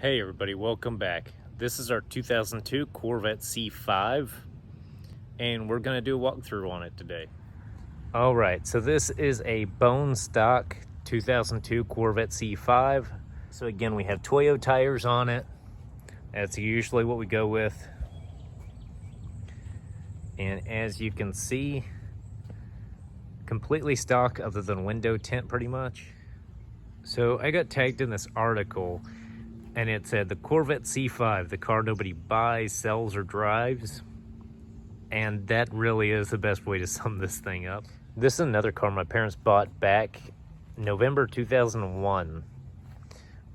Hey everybody, welcome back. This is our 2002 Corvette C5 and we're going to do a walkthrough on it today. Alright, so this is a bone stock 2002 Corvette C5. So again, we have Toyo tires on it. That's usually what we go with. And as you can see, completely stock other than window tint pretty much. So I got tagged in this article and it said the Corvette C5, the car nobody buys, sells, or drives. And that really is the best way to sum this thing up. This is another car my parents bought back November 2001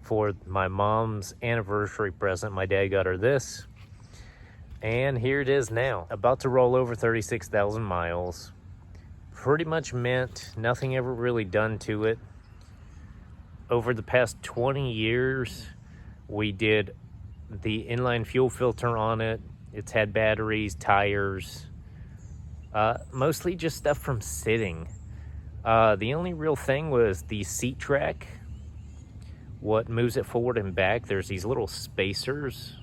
for my mom's anniversary present. My dad got her this. And here it is now, about to roll over 36,000 miles. Pretty much mint, nothing ever really done to it. Over the past 20 years, we did the inline fuel filter on it. It's had batteries, tires, mostly just stuff from sitting. The only real thing was the seat track. What moves it forward and back, there's these little spacers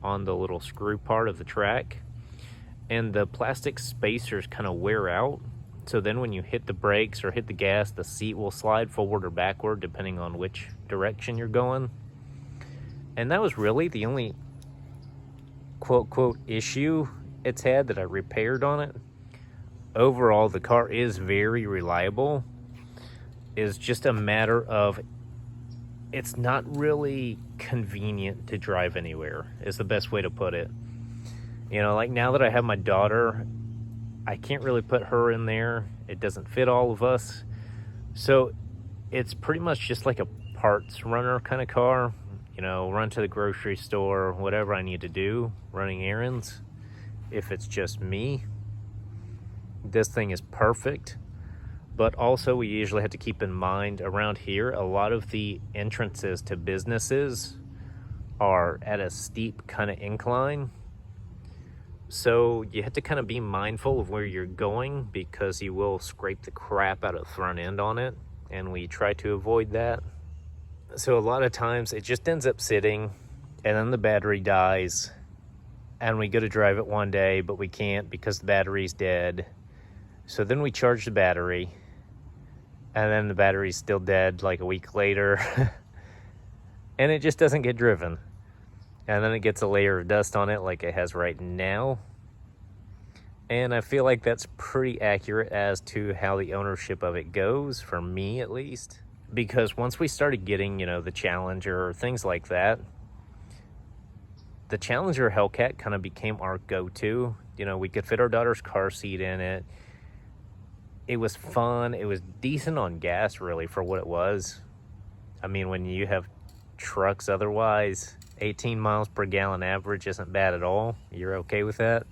on the little screw part of the track. And the plastic spacers kind of wear out. So then when you hit the brakes or hit the gas, the seat will slide forward or backward depending on which direction you're going. And that was really the only quote issue it's had that I repaired on it. Overall, the car is very reliable. It's just a matter of it's not really convenient to drive anywhere, is the best way to put it. You know, like now that I have my daughter, I can't really put her in there. It doesn't fit all of us. So it's pretty much just like a parts runner kind of car. You know, run to the grocery store, whatever I need to do, running errands. If it's just me, this thing is perfect. But also we usually have to keep in mind around here, a lot of the entrances to businesses are at a steep kind of incline. So you have to kind of be mindful of where you're going because you will scrape the crap out of the front end on it. And we try to avoid that. So a lot of times it just ends up sitting and then the battery dies and we go to drive it one day, but we can't because the battery's dead. So then we charge the battery and then the battery's still dead like a week later and it just doesn't get driven. And then it gets a layer of dust on it like it has right now. And I feel like that's pretty accurate as to how the ownership of it goes, for me at least. Because once we started getting, you know, the Challenger or things like that, the Challenger Hellcat kind of became our go-to. You know, we could fit our daughter's car seat in it. It was fun. It was decent on gas, really, for what it was. I mean, when you have trucks otherwise, 18 miles per gallon average isn't bad at all. You're okay with that?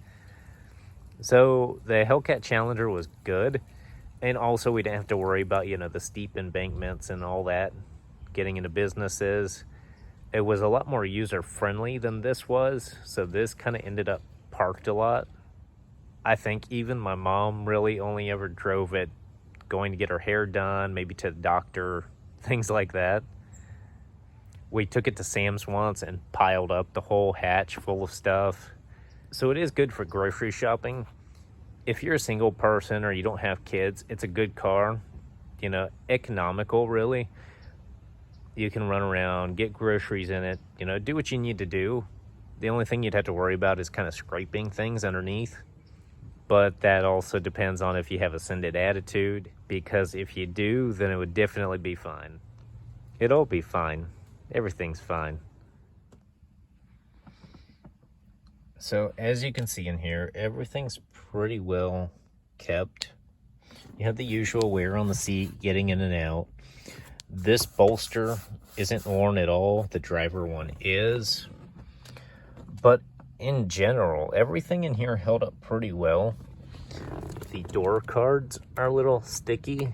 So the Hellcat Challenger was good. And also we didn't have to worry about, you know, the steep embankments and all that, getting into businesses. It was a lot more user-friendly than this was. So this kind of ended up parked a lot. I think even my mom really only ever drove it going to get her hair done, maybe to the doctor, things like that. We took it to Sam's once and piled up the whole hatch full of stuff. So it is good for grocery shopping. If you're a single person or you don't have kids, it's a good car. You know, economical, really. You can run around, get groceries in it, you know, do what you need to do. The only thing you'd have to worry about is kind of scraping things underneath. But that also depends on if you have a send-it attitude, because if you do, then it would definitely be fine. It'll be fine. Everything's fine. So as you can see in here, everything's pretty well kept. You have the usual wear on the seat, getting in and out. This bolster isn't worn at all. The driver one is. But in general, everything in here held up pretty well. The door cards are a little sticky,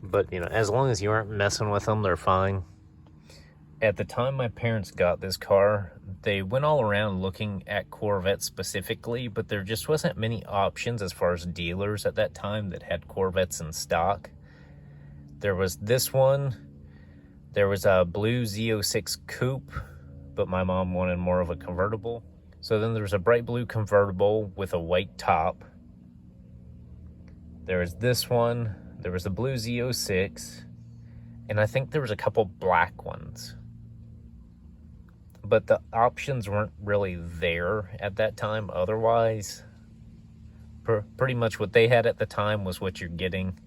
but you know, as long as you aren't messing with them, they're fine. At the time my parents got this car, they went all around looking at Corvettes specifically, but there just wasn't many options as far as dealers at that time that had Corvettes in stock. There was this one, there was a blue Z06 Coupe, but my mom wanted more of a convertible. So then there's a bright blue convertible with a white top. There was this one. There was the blue Z06. And I think there was a couple black ones. But the options weren't really there at that time otherwise. Pretty much what they had at the time was what you're getting.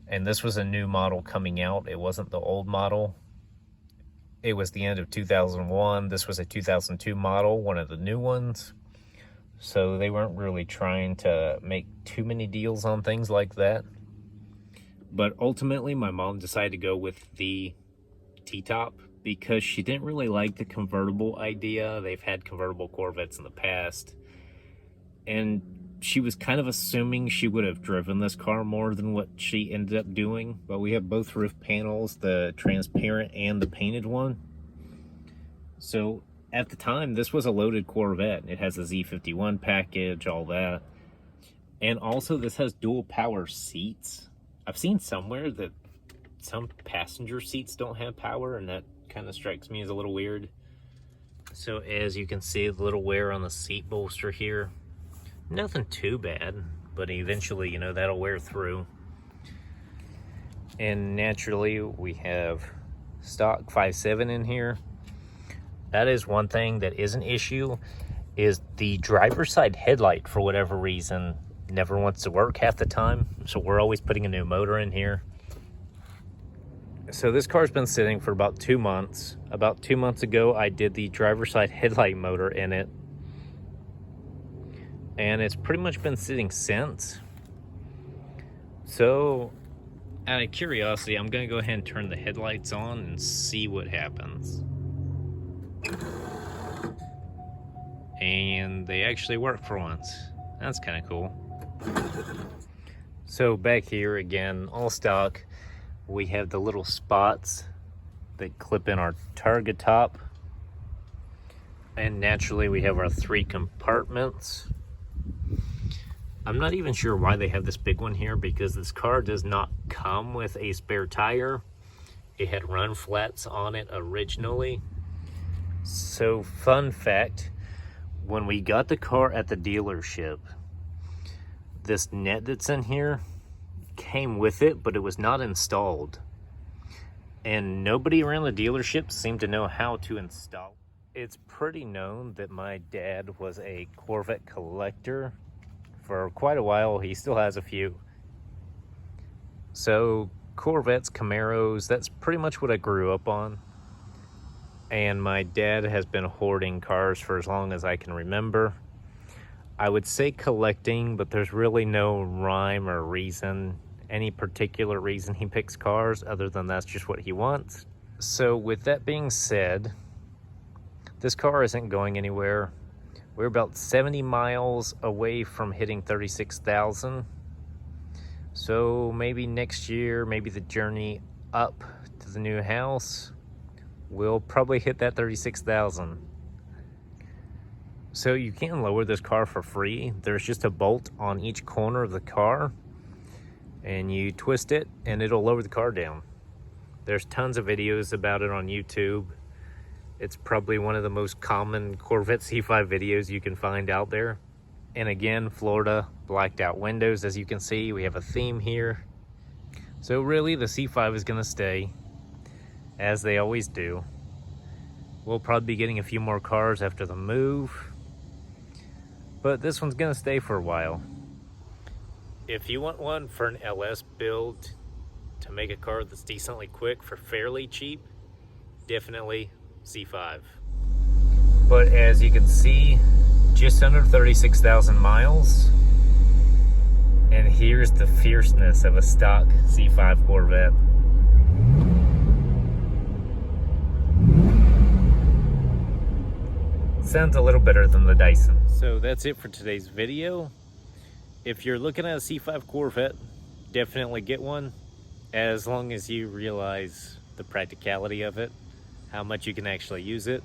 And this was a new model coming out. It wasn't the old model. It was the end of 2001. This was a 2002 model, one of the new ones. So they weren't really trying to make too many deals on things like that. But ultimately, my mom decided to go with the T-top because she didn't really like the convertible idea. They've had convertible Corvettes in the past. And she was kind of assuming she would have driven this car more than what she ended up doing. But we have both roof panels, the transparent and the painted one. So at the time, this was a loaded Corvette. It has a Z51 package, all that. And also this has dual power seats. I've seen somewhere that some passenger seats don't have power, and that kind of strikes me as a little weird. So as you can see, the little wear on the seat bolster here. Nothing too bad, but eventually, you know, that'll wear through. And naturally, we have stock 5.7 in here. That is one thing that is an issue, is the driver's side headlight, for whatever reason, never wants to work half the time. So we're always putting a new motor in here. So this car's been sitting for about 2 months. About 2 months ago, I did the driver's side headlight motor in it. And it's pretty much been sitting since. So out of curiosity, I'm gonna go ahead and turn the headlights on and see what happens. And they actually work for once. That's kind of cool. So back here again, all stock, we have the little spots that clip in our target top. And naturally we have our 3 compartments. I'm not even sure why they have this big one here, because this car does not come with a spare tire. It had run flats on it originally. So fun fact, when we got the car at the dealership, this net that's in here came with it, but it was not installed. And nobody around the dealership seemed to know how to install. It's pretty known that my dad was a Corvette collector for quite a while. He still has a few. So Corvettes, Camaros, that's pretty much what I grew up on. And my dad has been hoarding cars for as long as I can remember. I would say collecting, but there's really no rhyme or reason, any particular reason he picks cars, other than that's just what he wants. So with that being said, this car isn't going anywhere. We're about 70 miles away from hitting 36,000. So maybe next year, maybe the journey up to the new house, we'll probably hit that 36,000. So you can lower this car for free. There's just a bolt on each corner of the car, and you twist it and it'll lower the car down. There's tons of videos about it on YouTube. It's probably one of the most common Corvette C5 videos you can find out there. And again, Florida, blacked out windows. As you can see, we have a theme here. So really, the C5 is gonna stay, as they always do. We'll probably be getting a few more cars after the move, but this one's gonna stay for a while. If you want one for an LS build to make a car that's decently quick for fairly cheap, definitely C5. But as you can see, just under 36,000 miles. And here's the fierceness of a stock C5 Corvette. Sounds a little better than the Dyson. So that's it for today's video. If you're looking at a C5 Corvette, definitely get one, as long as you realize the practicality of it, how much you can actually use it.